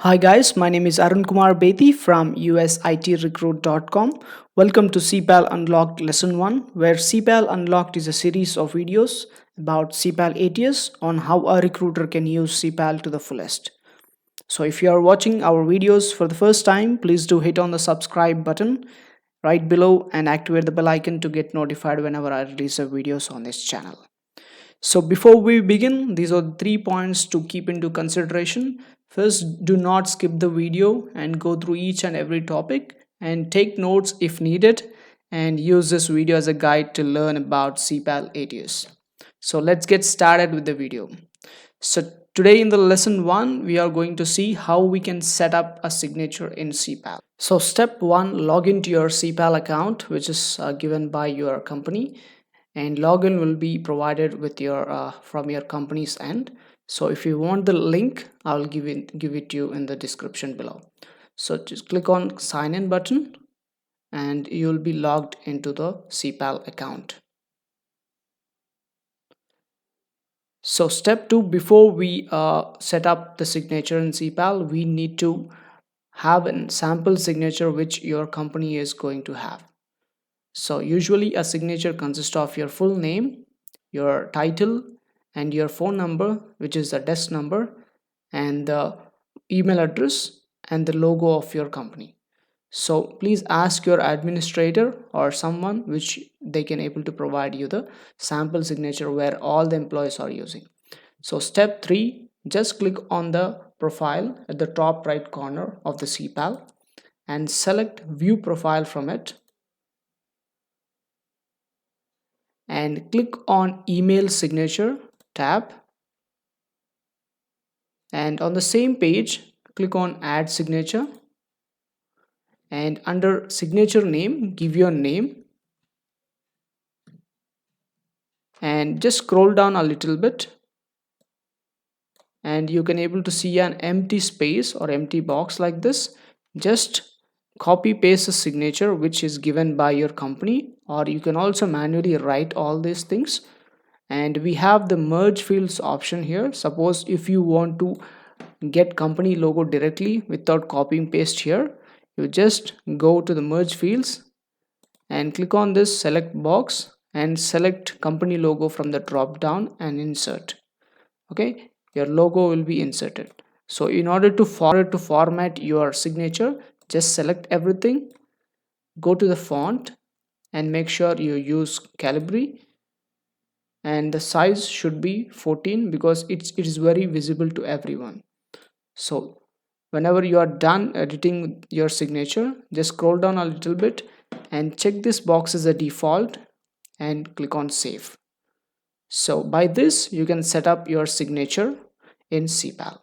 Hi guys, my name is arunbethi from usitrecruit.com. Welcome to CEIPAL Unlocked Lesson 1, where CEIPAL Unlocked is a series of videos about CEIPAL ATS on how a recruiter can use CEIPAL to the fullest. So if you are watching our videos for the first time, please do hit on the subscribe button right below and activate the bell icon to get notified whenever I release videos on this channel. So before we begin, these are 3 points to keep into consideration. First, do not skip the video and go through each and every topic and take notes if needed, and use this video as a guide to learn about CEIPAL ATS. So let's get started with the video. So today in the lesson 1, we are going to see how we can set up a signature in CEIPAL. So step 1, log into your CEIPAL account, which is given by your company, and login will be provided with your from your company's end. So if you want the link, I'll give it to you in the description below. So just click on sign in button and you'll be logged into the CEIPAL account. So step 2, before we set up the signature in CEIPAL, we need to have a sample signature which your company is going to have. So usually a signature consists of your full name, your title, and your phone number, which is the desk number, and the email address and the logo of your company. So please ask your administrator or someone which they can able to provide you the sample signature where all the employees are using. So step 3, just click on the profile at the top right corner of the CEIPAL and select view profile from it, and click on email signature tab, and on the same page click on add signature, and under signature name give your name and just scroll down a little bit, and you can able to see an empty space or empty box like this. Just copy paste the signature which is given by your company, or you can also manually write all these things. And we have the merge fields option here. Suppose if you want to get company logo directly without copying paste here, you just go to the merge fields and click on this select box and select company logo from the drop down and insert. Okay, your logo will be inserted. So in order to format your signature, just select everything, go to the font and make sure you use Calibri, and the size should be 14 because it is very visible to everyone. So whenever you are done editing your signature, just scroll down a little bit and check this box as a default and click on save. So by this you can set up your signature in CEIPAL.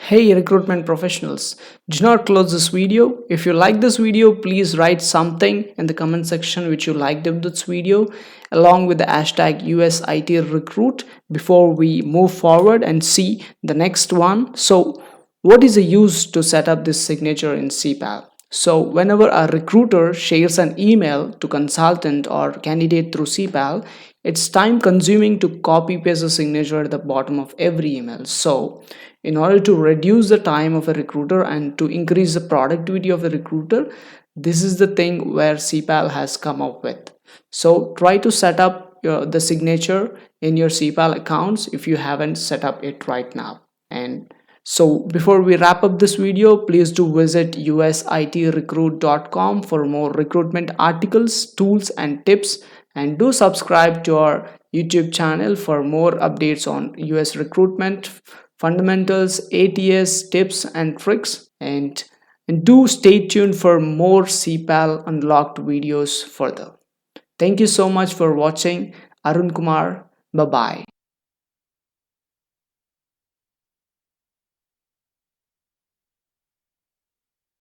Hey recruitment professionals, do not close this video. If you like this video, please write something in the comment section which you liked of this video along with the hashtag #USITRecruit before we move forward and see the next one. So what is the use to set up this signature in CEIPAL? So whenever a recruiter shares an email to consultant or candidate through CEIPAL, it's time consuming to copy paste the signature at the bottom of every email. So in order to reduce the time of a recruiter and to increase the productivity of the recruiter, this is the thing where CEIPAL has come up with. So try to set up the signature in your CEIPAL accounts if you haven't set up it right now. And so before we wrap up this video, please do visit usitrecruit.com for more recruitment articles, tools and tips, and do subscribe to our YouTube channel for more updates on US recruitment fundamentals, ATS tips and tricks, and do stay tuned for more CEIPAL unlocked videos further. Thank you so much for watching. Arun Kumar, bye bye.